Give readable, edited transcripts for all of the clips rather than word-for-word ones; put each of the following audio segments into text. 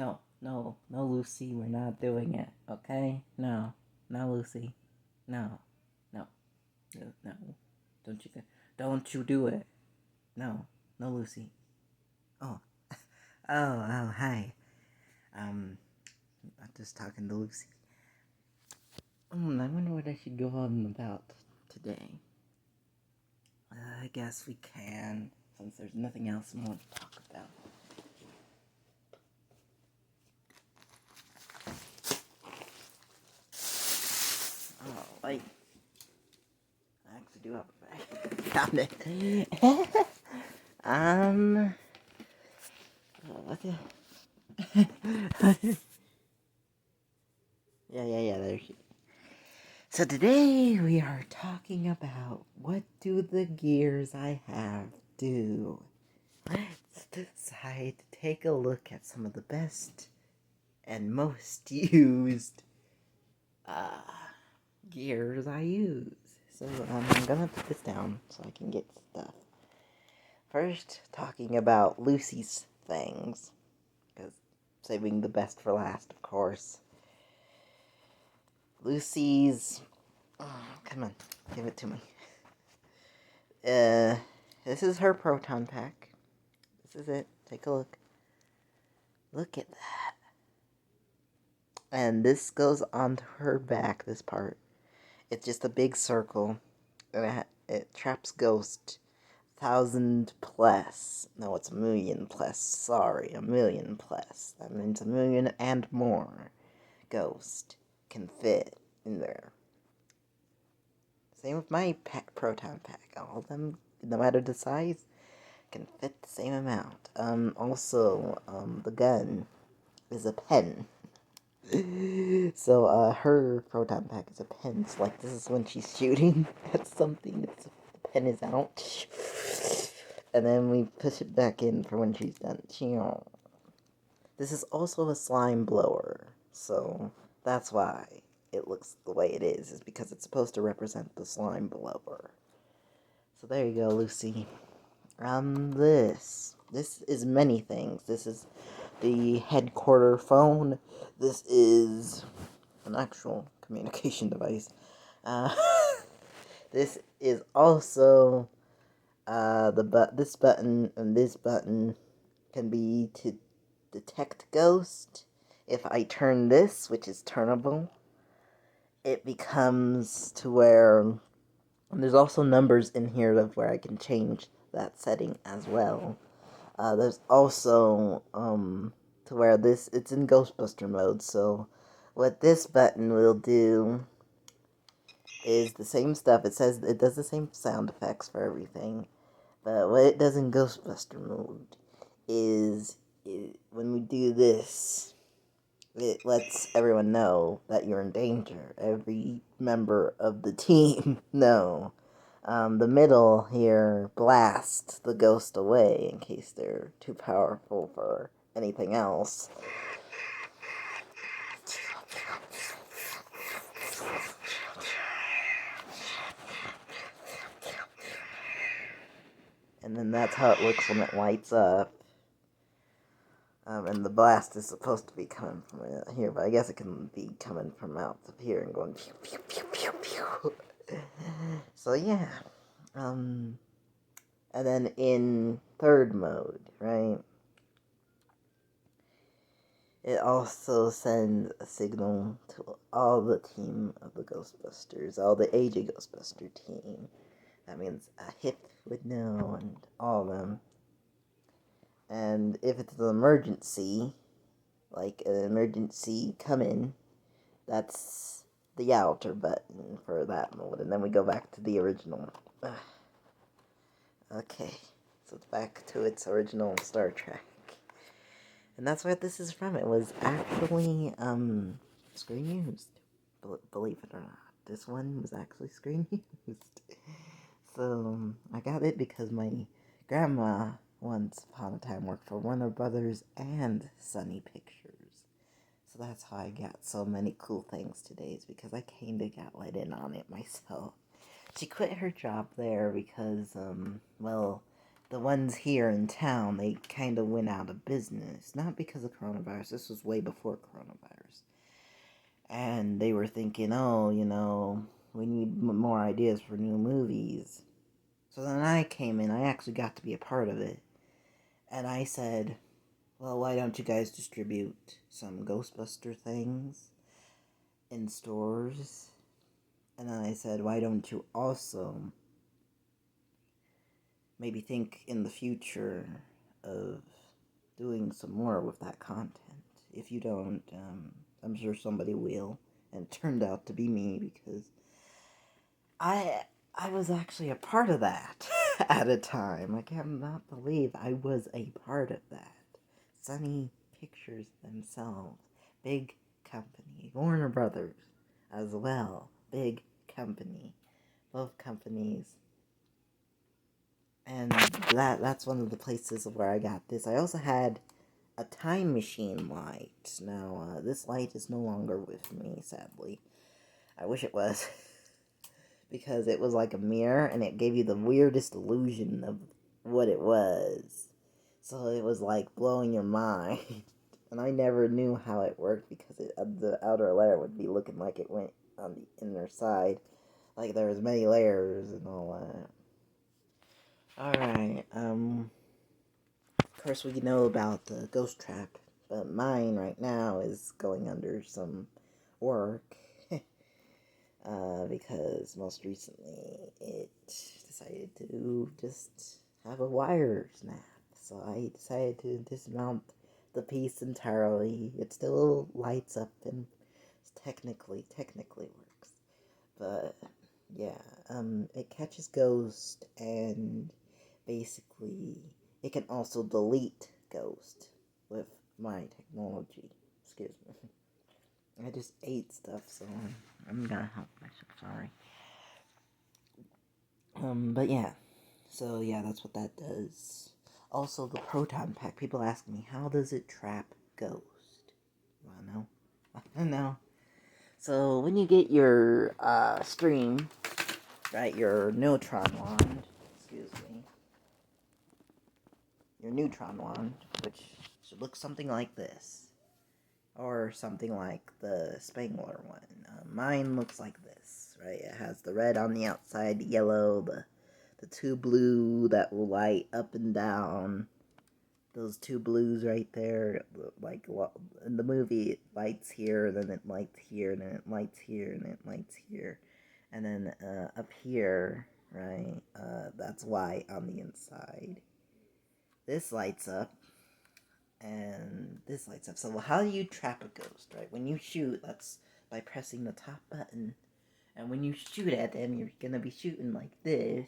no, Lucy, we're not doing it, okay? No, Lucy, no, no, no, don't you do it, no, Lucy. Oh, hi. I'm just talking to Lucy. I wonder what I should go on about today. I guess we can, since there's nothing else more to talk about. Oh, wait. I actually do have a bag. Found it. What the... yeah, there she is. So today we are talking about what do the gears I have do. Let's decide to take a look at some of the best and most used gears I use. So I'm gonna put this down so I can get stuff. First, talking about Lucy's things, because saving the best for last, of course. Lucy's... Oh, come on, give it to me. This is her proton pack. This is it. Take a look. Look at that. And this goes onto her back, this part. It's just a big circle. And it traps ghost 1,000 plus. No, it's 1,000,000 plus. Sorry, 1,000,000 plus. That means 1,000,000 and more ghost can fit in there. Same with my proton pack. All of them, no matter the size, can fit the same amount. Also, the gun is a pen. So, her proton pack is a pen. So, like, this is when she's shooting at something. The pen is out. And then we push it back in for when she's done. This is also a slime blower. So, that's why it looks the way it is because it's supposed to represent the slime blower. So there you go, Lucy. This is many things. This is the headquarter phone. This is an actual communication device. This is also this button and this button can be to detect ghost. If I turn this, which is turnable, it becomes to where, and there's also numbers in here of where I can change that setting as well. There's also to where it's in Ghostbuster mode. So what this button will do is the same stuff. It says it does the same sound effects for everything, but what it does in Ghostbuster mode is when we do this, it lets everyone know that you're in danger. Every member of the team know. The middle here blasts the ghost away in case they're too powerful for anything else. And then that's how it looks when it lights up. And the blast is supposed to be coming from here, but I guess it can be coming from out of here and going pew, pew, pew, pew, pew. So yeah. And then in third mode, right? It also sends a signal to all the team of the Ghostbusters, all the AJ Ghostbuster team. That means a hip would know and all of them. And if it's an emergency, like an emergency come in, that's the outer button for that mode. And then we go back to the original. Okay, so it's back to its original Star Trek. And that's what this is from. It was actually screen used. Believe it or not. This one was actually screen used. So I got it because my grandma once upon a time worked for Warner Brothers and Sony Pictures. So that's how I got so many cool things today, is because I kinda got let in on it myself. She quit her job there because, well, the ones here in town, they kind of went out of business. Not because of coronavirus. This was way before coronavirus. And they were thinking, oh, we need more ideas for new movies. So then I came in. I actually got to be a part of it. And I said, well, why don't you guys distribute some Ghostbuster things in stores? And then I said, why don't you also maybe think in the future of doing some more with that content? If you don't, I'm sure somebody will. And it turned out to be me because I was actually a part of that at a time. I cannot believe I was a part of that. Sony Pictures themselves, big company. Warner Brothers as well, big company. Both companies. And that's one of the places where I got this. I also had a time machine light. Now, this light is no longer with me, sadly. I wish it was. Because it was like a mirror, and it gave you the weirdest illusion of what it was. So it was like blowing your mind. And I never knew how it worked because the outer layer would be looking like it went on the inner side. Like there was many layers and all that. Alright, of course we know about the ghost trap, but mine right now is going under some work. Because most recently it decided to just have a wire snap. So I decided to dismount the piece entirely. It still lights up and technically works. But yeah, it catches ghost and basically it can also delete ghost with my technology. Excuse me. I just ate stuff, so I'm gonna help myself, sorry. But yeah. So yeah, that's what that does. Also, the proton pack. People ask me, how does it trap ghost? You wanna know? I know. So when you get your stream, right, your neutron wand, excuse me, your neutron wand, which should look something like this, or something like the Spangler one. Mine looks like this, right? It has the red on the outside, the yellow, the two blue that will light up and down. Those two blues right there, like in the movie, it lights here, then it lights here, then it lights here, and it lights here. And then up here, right, that's white on the inside. This lights up, and this lights up. So how do you trap a ghost, right? When you shoot, that's by pressing the top button. And when you shoot at them, you're going to be shooting like this,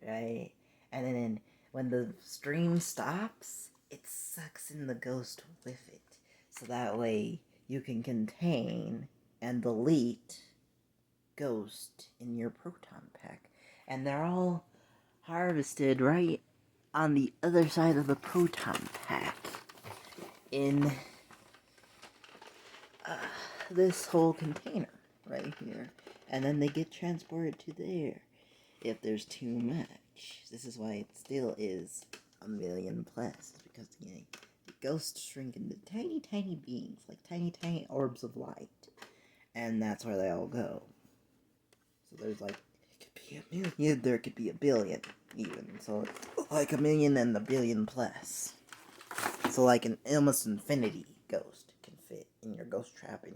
right? And then when the stream stops, it sucks in the ghost with it. So that way you can contain and delete ghost in your proton pack. And they're all harvested right on the other side of the proton pack in this whole container right here. And then they get transported to there if there's too much. This is why it still is a million plus, because the ghosts shrink into tiny beings, like tiny orbs of light. And that's where they all go. So there's like, it could be a million, there could be a billion even. So like a million and a billion plus. So like an almost infinity ghost can fit in your ghost trap, in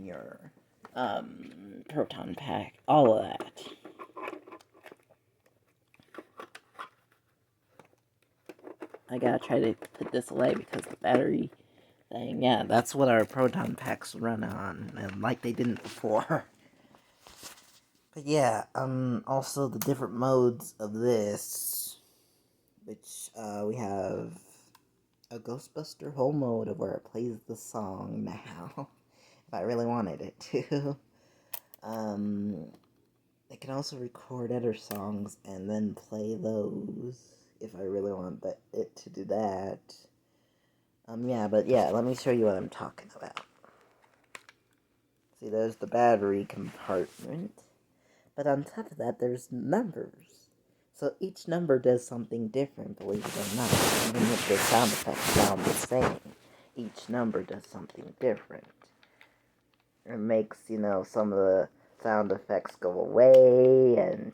your proton pack, all of that. I gotta try to put this away because the battery thing, yeah, that's what our proton packs run on, and like they didn't before. But yeah, also the different modes of this, which, we have a Ghostbuster whole mode of where it plays the song now, if I really wanted it to. It can also record other songs and then play those, if I really want it to do that. Let me show you what I'm talking about. See, there's the battery compartment. But on top of that, there's numbers. So each number does something different, believe it or not. Even if the sound effects sound the same, each number does something different. It makes, some of the sound effects go away, and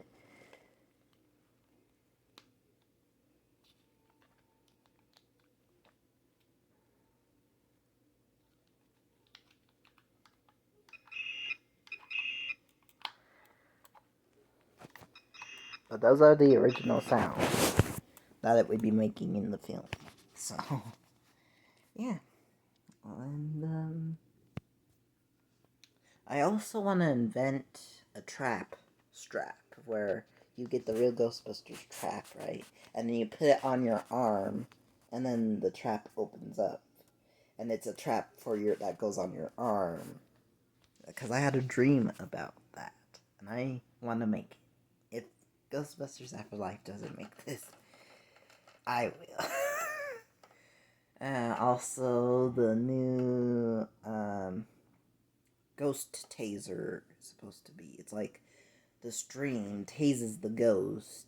but those are the original sounds that it would be making in the film. So, yeah. And, I also want to invent a trap strap where you get the real Ghostbusters trap, right? And then you put it on your arm, and then the trap opens up. And it's a trap that goes on your arm. Because I had a dream about that, and I want to make it. If Ghostbusters Afterlife doesn't make this, I will. Also, the new ghost taser is supposed to be. It's like the stream tases the ghost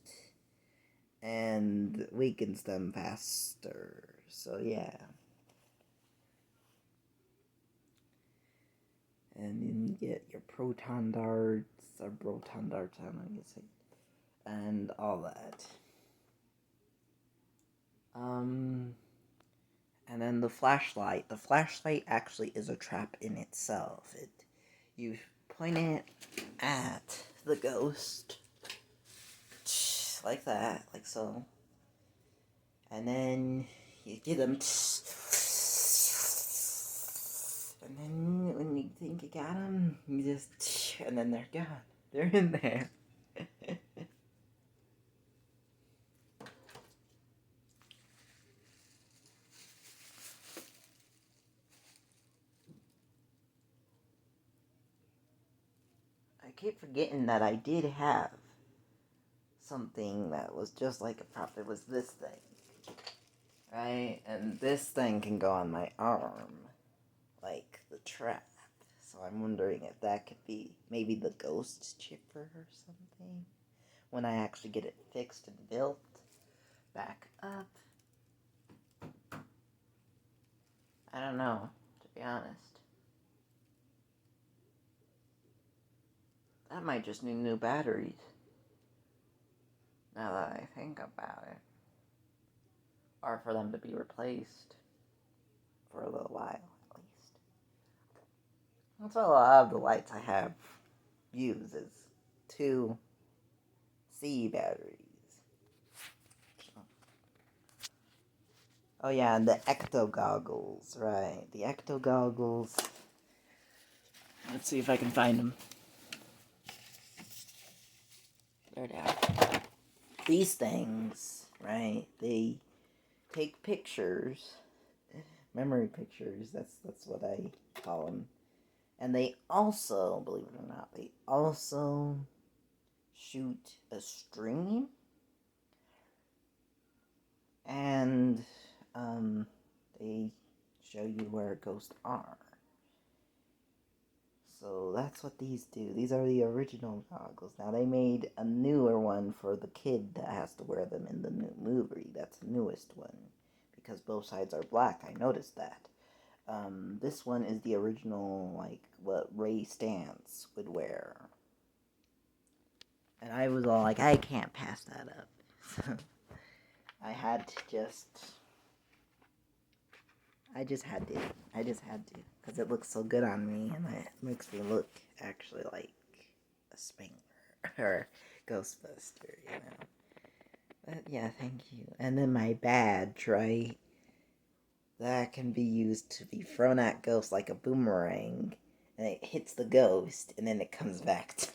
and weakens them faster. So, yeah. And then you get your proton darts, or proton darts, I don't know how you say it, and all that. And then the flashlight. The flashlight actually is a trap in itself. You point it at the ghost, like that, like so. And then you get them, and then when you think you got them, you just, and then they're gone. They're in there. I keep forgetting that I did have something that was just like a prop. It was this thing, right? And this thing can go on my arm, like the trap. So I'm wondering if that could be maybe the ghost chipper or something. When I actually get it fixed and built back up. I don't know, to be honest. That might just need new batteries. Now that I think about it. Or for them to be replaced. For a little while, at least. That's what a lot of the lights I have use is 2C batteries. Oh yeah, and the ecto goggles, right. The ecto goggles. Let's see if I can find them. There they are. These things, right, they take pictures, memory pictures, that's what I call them. And they also, believe it or not, they also shoot a stream. And they show you where ghosts are. So that's what these do. These are the original goggles. Now they made a newer one for the kid that has to wear them in the new movie. That's the newest one. Because both sides are black. I noticed that. This one is the original, like, what Ray Stantz would wear. And I was all like, I can't pass that up. I had to I just had to. Because it looks so good on me, and it makes me look actually like a Spangler or Ghostbuster, But yeah, thank you. And then my badge, right? That can be used to be thrown at ghosts like a boomerang, and it hits the ghost, and then it comes back to me.